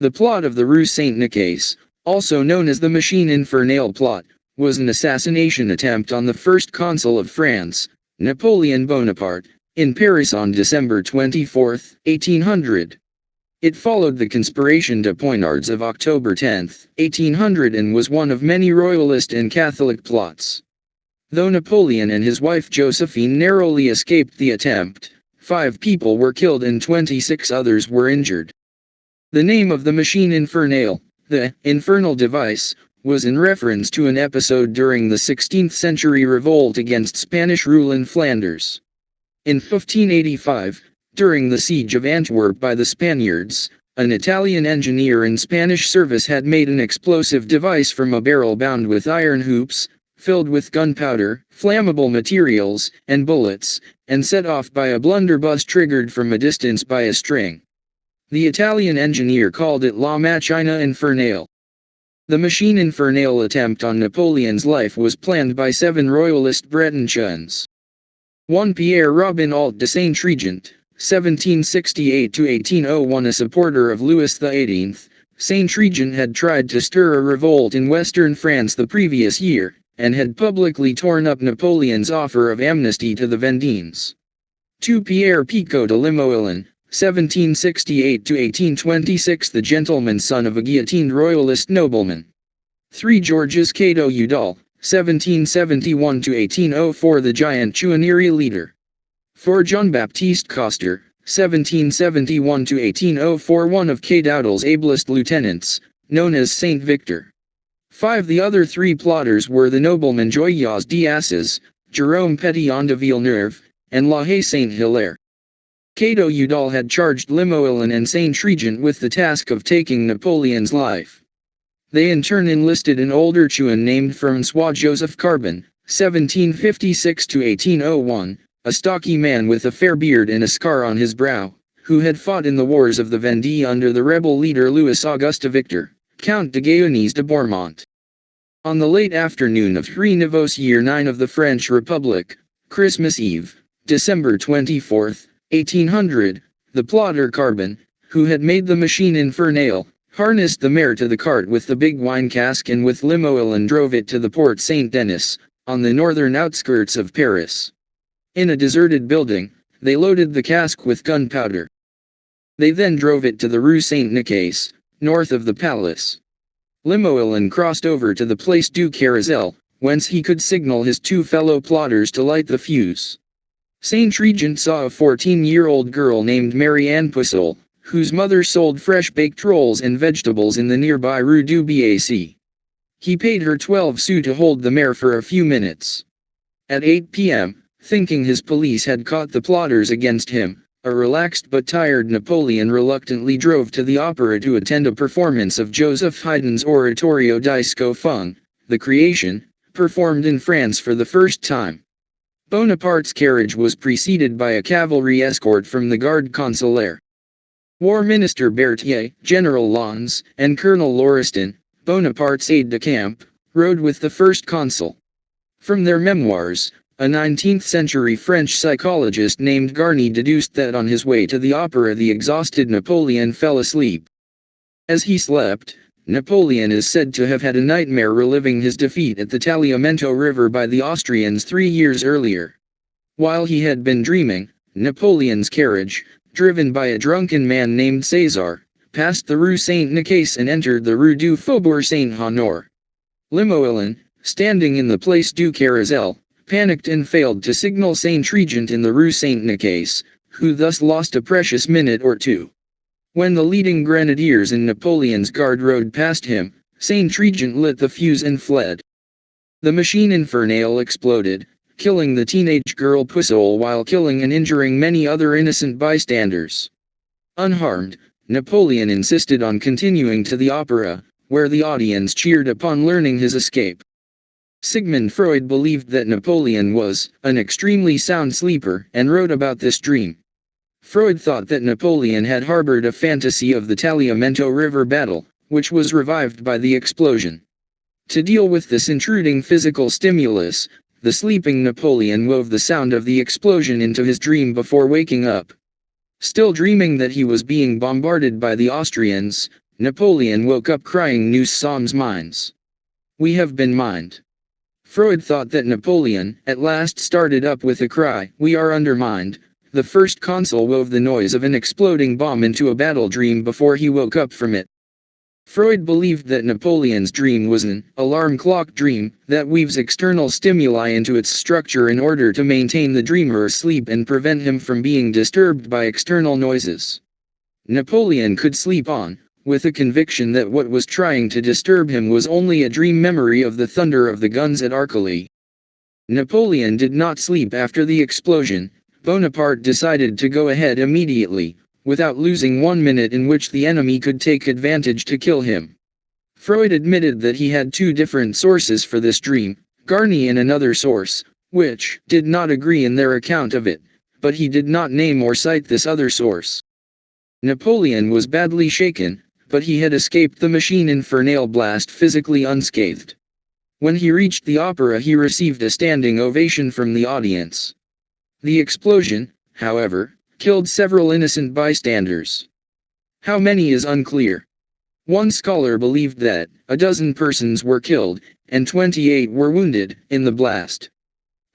The plot of the rue Saint-Nicaise, also known as the Machine Infernale plot, was an assassination attempt on the First Consul of France, Napoleon Bonaparte, in Paris on December 24, 1800. It followed the conspiration de poignards of October 10, 1800 and was one of many Royalist and Catholic plots. Though Napoleon and his wife Joséphine narrowly escaped the attempt, 5 people were killed and 26 others were injured. The name of the machine infernale, the infernal device, was in reference to an episode during the 16th century revolt against Spanish rule in Flanders. In 1585, during the siege of Antwerp by the Spaniards, an Italian engineer in Spanish service had made an explosive device from a barrel bound with iron hoops, filled with gunpowder, flammable materials, and bullets, and set off by a blunderbuss triggered from a distance by a string. The Italian engineer called it La Machina Infernale. The machine infernale attempt on Napoleon's life was planned by 7 royalist Bretons. 1 Pierre Robin Alt de Saint-Trigent, 1768–1801, a supporter of Louis XVIII, Saint-Trigent had tried to stir a revolt in western France the previous year, and had publicly torn up Napoleon's offer of amnesty to the Vendines. 2 Pierre Picot de Limoillan, 1768–1826, the gentleman son of a guillotined royalist nobleman. 3 Georges Cateau Udal, 1771–1804, the giant Chouannerie leader. 4 Jean-Baptiste Coster, 1771–1804, one of Cadoudel's ablest lieutenants, known as Saint Victor. 5 The other 3 plotters were the noblemen Joyaux d'Asses, Jerome Petillon de Villeneuve, and La Haye Saint-Hilaire. Cateau Udal had charged Limoillan and Saint-Trigent with the task of taking Napoleon's life. They in turn enlisted an older Chouan named François-Joseph Carbon, 1756–1801, a stocky man with a fair beard and a scar on his brow, who had fought in the wars of the Vendée under the rebel leader Louis-Auguste Victor, Count de Gaonese de Bourmont. On the late afternoon of 3 Nivose year 9 of the French Republic, Christmas Eve, December 24, 1800, the plotter Carbon, who had made the machine infernale, harnessed the mare to the cart with the big wine cask and with Limoillan drove it to the Porte Saint-Denis, on the northern outskirts of Paris. In a deserted building, they loaded the cask with gunpowder. They then drove it to the rue Saint-Nicaise, north of the palace. Limoillan crossed over to the Place du Carrousel, whence he could signal his 2 fellow plotters to light the fuse. Saint-Trigent saw a 14-year-old girl named Marie-Anne Poussol, whose mother sold fresh-baked rolls and vegetables in the nearby rue du Bac. He paid her 12 sous to hold the mare for a few minutes. At 8 p.m., thinking his police had caught the plotters against him, a relaxed but tired Napoleon reluctantly drove to the opera to attend a performance of Joseph Haydn's oratorio Disco Fung, The Creation, performed in France for the first time. Bonaparte's carriage was preceded by a cavalry escort from the Garde Consulaire. War Minister Berthier, General Lons, and Colonel Lauriston, Bonaparte's aide-de-camp, rode with the First Consul. From their memoirs, a 19th-century French psychologist named Garny deduced that on his way to the opera the exhausted Napoleon fell asleep. As he slept, Napoleon is said to have had a nightmare reliving his defeat at the Tagliamento River by the Austrians 3 years earlier. While he had been dreaming, Napoleon's carriage, driven by a drunken man named César, passed the rue Saint-Nicaise and entered the rue du Faubourg Saint-Honore. Limoillan, standing in the Place du Carrousel, panicked and failed to signal Saint-Trigent in the rue Saint-Nicaise, who thus lost a precious minute or two. When the leading grenadiers in Napoleon's guard rode past him, Saint-Trigent lit the fuse and fled. The machine infernale exploded, killing the teenage girl Poussol while killing and injuring many other innocent bystanders. Unharmed, Napoleon insisted on continuing to the opera, where the audience cheered upon learning his escape. Sigmund Freud believed that Napoleon was an extremely sound sleeper and wrote about this dream. Freud thought that Napoleon had harbored a fantasy of the Tagliamento River battle, which was revived by the explosion. To deal with this intruding physical stimulus, the sleeping Napoleon wove the sound of the explosion into his dream before waking up. Still dreaming that he was being bombarded by the Austrians, Napoleon woke up crying, "Nous sommes mines. We have been mined." Freud thought that Napoleon at last started up with a cry, "We are undermined." The first consul wove the noise of an exploding bomb into a battle dream before he woke up from it. Freud believed that Napoleon's dream was an alarm clock dream that weaves external stimuli into its structure in order to maintain the dreamer asleep and prevent him from being disturbed by external noises. Napoleon could sleep on, with the conviction that what was trying to disturb him was only a dream memory of the thunder of the guns at Arcole. Napoleon did not sleep after the explosion. Bonaparte decided to go ahead immediately, without losing 1 minute in which the enemy could take advantage to kill him. Freud admitted that he had 2 different sources for this dream, Garnier and another source, which did not agree in their account of it, but he did not name or cite this other source. Napoleon was badly shaken, but he had escaped the machine infernale blast physically unscathed. When he reached the opera, he received a standing ovation from the audience. The explosion, however, killed several innocent bystanders. How many is unclear. One scholar believed that a dozen persons were killed, and 28 were wounded, in the blast.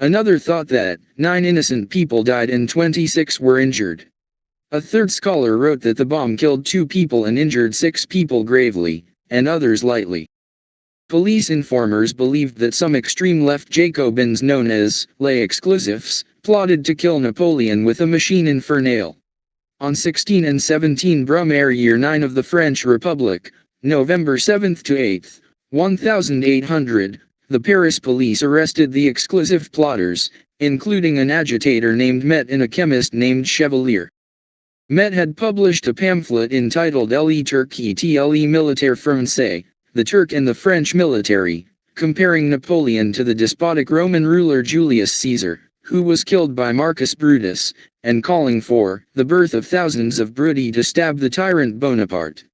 Another thought that 9 innocent people died and 26 were injured. A third scholar wrote that the bomb killed 2 people and injured 6 people gravely, and others lightly. Police informers believed that some extreme left Jacobins known as les exclusifs plotted to kill Napoleon with a machine infernale. On 16 and 17 Brumaire year 9 of the French Republic, November 7 to 8, 1800, the Paris police arrested the exclusive plotters, including an agitator named Met and a chemist named Chevalier. Met had published a pamphlet entitled Le Turc et le militaire français, the Turk and the French military, comparing Napoleon to the despotic Roman ruler Julius Caesar, who was killed by Marcus Brutus, and calling for the birth of thousands of Brudi to stab the tyrant Bonaparte.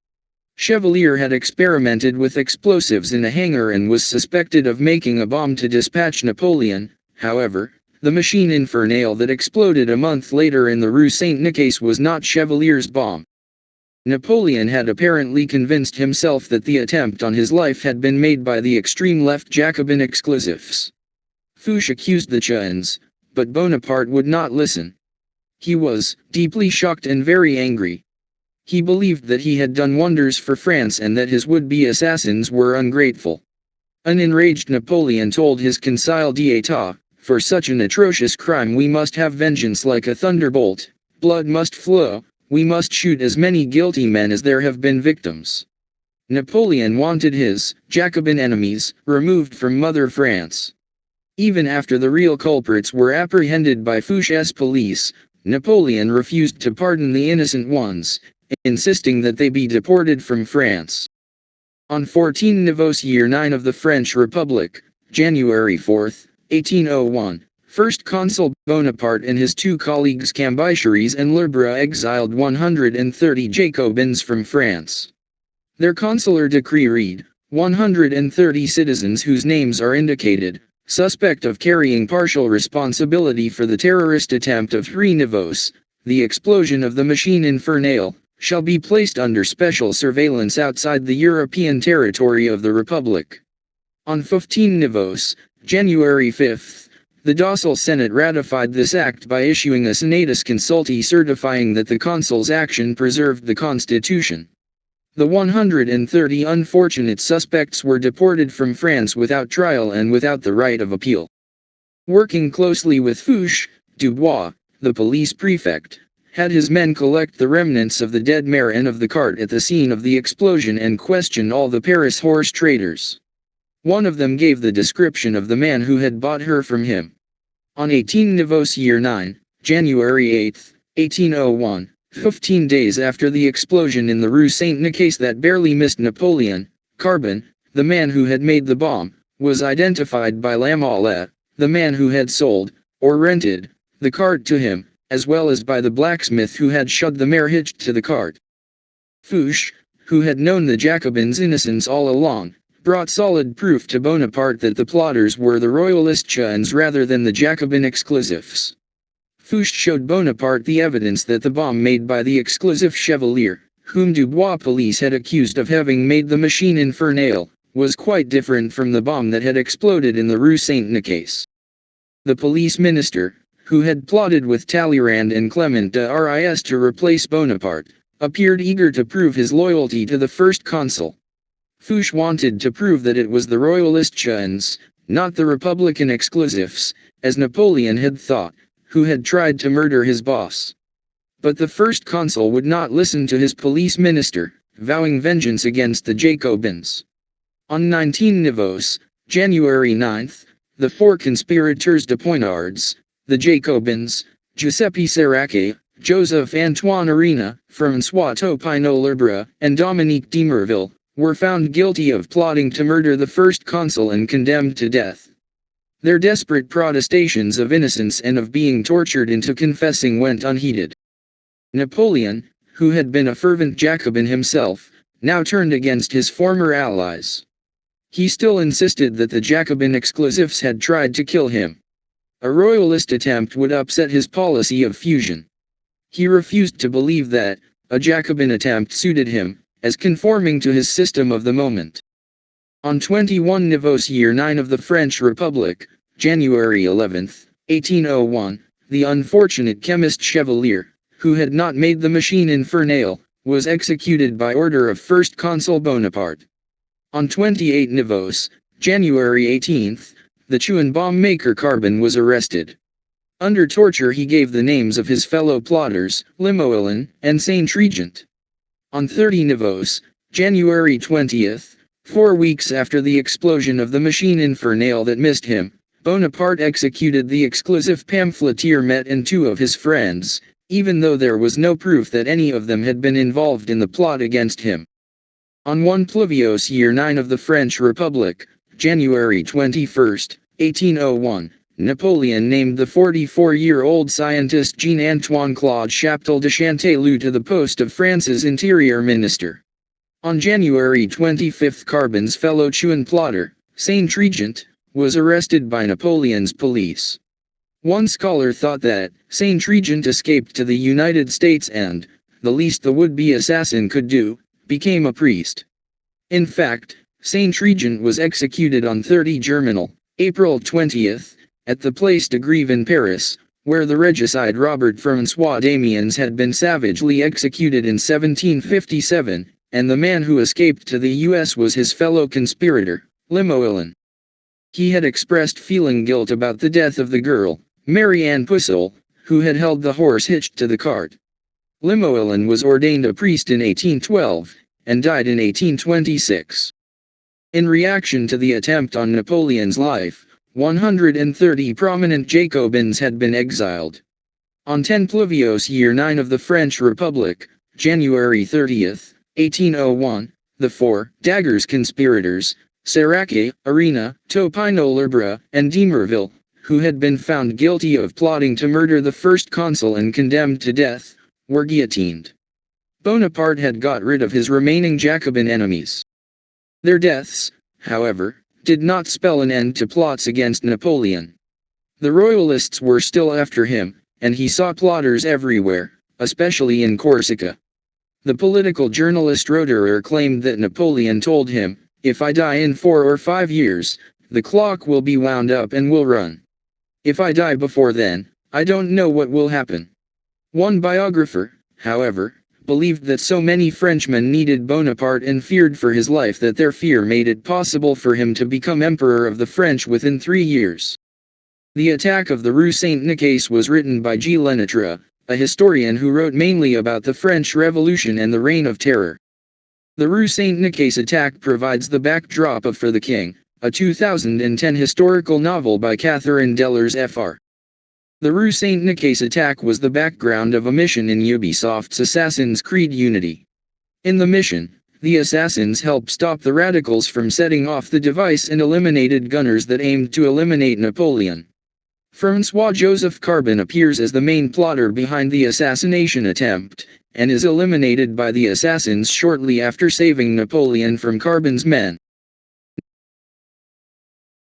Chevalier had experimented with explosives in a hangar and was suspected of making a bomb to dispatch Napoleon. However, the machine infernale that exploded a month later in the rue Saint-Nicaise was not Chevalier's bomb. Napoleon had apparently convinced himself that the attempt on his life had been made by the extreme left Jacobin exclusifs. Fouché accused the Chouans, but Bonaparte would not listen. He was deeply shocked and very angry. He believed that he had done wonders for France and that his would-be assassins were ungrateful. An enraged Napoleon told his Conseil d'État, "For such an atrocious crime we must have vengeance like a thunderbolt. Blood must flow. We must shoot as many guilty men as there have been victims." Napoleon wanted his Jacobin enemies removed from Mother France. Even after the real culprits were apprehended by Fouché's police, Napoleon refused to pardon the innocent ones, insisting that they be deported from France. On 14 Nivose year 9 of the French Republic, January 4, 1801, First Consul Bonaparte and his 2 colleagues Cambycheres and Lebrun exiled 130 Jacobins from France. Their consular decree read, 130 citizens whose names are indicated, suspect of carrying partial responsibility for the terrorist attempt of 3 Nivose, the explosion of the machine infernale, shall be placed under special surveillance outside the European territory of the Republic. On 15 Nivose, January 5, the docile Senate ratified this act by issuing a Senatus Consulti certifying that the consul's action preserved the Constitution. The 130 unfortunate suspects were deported from France without trial and without the right of appeal. Working closely with Fouché, Dubois, the police prefect, had his men collect the remnants of the dead mare and of the cart at the scene of the explosion and question all the Paris horse traders. One of them gave the description of the man who had bought her from him. On 18 Nivose year 9, January 8, 1801, 15 days after the explosion in the rue Saint-Nicaise that barely missed Napoleon, Carbon, the man who had made the bomb, was identified by Lamollette, the man who had sold, or rented, the cart to him, as well as by the blacksmith who had shod the mare hitched to the cart. Fouché, who had known the Jacobins' innocence all along, brought solid proof to Bonaparte that the plotters were the Royalist Chouans rather than the Jacobin exclusifs. Fouché showed Bonaparte the evidence that the bomb made by the exclusive Chevalier, whom Dubois police had accused of having made the machine infernale, was quite different from the bomb that had exploded in the rue Saint-Nicaise. The police minister, who had plotted with Talleyrand and Clement de Ris to replace Bonaparte, appeared eager to prove his loyalty to the First Consul. Fouché wanted to prove that it was the Royalist gens, not the Republican exclusives, as Napoleon had thought, who had tried to murder his boss. But the First Consul would not listen to his police minister, vowing vengeance against the Jacobins. On 19 Nivose, January 9, the four conspirators de poignards, the Jacobins, Giuseppe Serache, Joseph-Antoine Arena, François Topino-Lebrun, and Dominique de Merville, were found guilty of plotting to murder the First Consul and condemned to death. Their desperate protestations of innocence and of being tortured into confessing went unheeded. Napoleon, who had been a fervent Jacobin himself, now turned against his former allies. He still insisted that the Jacobin exclusives had tried to kill him. A royalist attempt would upset his policy of fusion. He refused to believe that a Jacobin attempt suited him, as conforming to his system of the moment. On 21 Nivose year 9 of the French Republic, January 11, 1801, the unfortunate chemist Chevalier, who had not made the machine infernale, was executed by order of First Consul Bonaparte. On 28 Nivose, January 18, the chewing bomb maker Carbon was arrested. Under torture he gave the names of his fellow plotters, Limoilin and Saint-Regent. On 30 Nivose, January 20, 4 weeks after the explosion of the machine infernale that missed him, Bonaparte executed the exclusive pamphleteer Met and two of his friends, even though there was no proof that any of them had been involved in the plot against him. On 1 Pluviose year 9 of the French Republic, January 21, 1801, Napoleon named the 44-year-old scientist Jean-Antoine Claude Chaptal de Chanteloup to the post of France's interior minister. On January 25, Carbon's fellow chewing plotter, Saint-Regent, was arrested by Napoleon's police. One scholar thought that Saint-Regent escaped to the United States and, the least the would-be assassin could do, became a priest. In fact, Saint-Regent was executed on 30 Germinal, April 20, at the Place de Grève in Paris, where the regicide Robert François Damiens had been savagely executed in 1757, and the man who escaped to the U.S. was his fellow conspirator, Limoilin. He had expressed feeling guilt about the death of the girl, Mary Anne Pucelle, who had held the horse hitched to the cart. Limoilin was ordained a priest in 1812, and died in 1826. In reaction to the attempt on Napoleon's life, 130 prominent Jacobins had been exiled. On 10 Pluviose year 9 of the French Republic, January 30, 1801, the four daggers conspirators, Serache, Arena, Topino-Lebrun, and de Merville, who had been found guilty of plotting to murder the First Consul and condemned to death, were guillotined. Bonaparte had got rid of his remaining Jacobin enemies. Their deaths, however, did not spell an end to plots against Napoleon. The Royalists were still after him, and he saw plotters everywhere, especially in Corsica. The political journalist Roederer claimed that Napoleon told him, "If I die in 4 or 5 years, the clock will be wound up and will run. If I die before then, I don't know what will happen." One biographer, however, believed that so many Frenchmen needed Bonaparte and feared for his life that their fear made it possible for him to become emperor of the French within 3 years. The attack of the rue Saint-Nicaise was written by G. Lenaitre, a historian who wrote mainly about the French Revolution and the Reign of Terror. The rue Saint-Nicaise attack provides the backdrop of For the King, a 2010 historical novel by Catherine Dellers Fr. The rue Saint-Nicaise attack was the background of a mission in Ubisoft's Assassin's Creed Unity. In the mission, the assassins helped stop the radicals from setting off the device and eliminated gunners that aimed to eliminate Napoleon. François-Joseph Carbon appears as the main plotter behind the assassination attempt, and is eliminated by the assassins shortly after saving Napoleon from Carbon's men.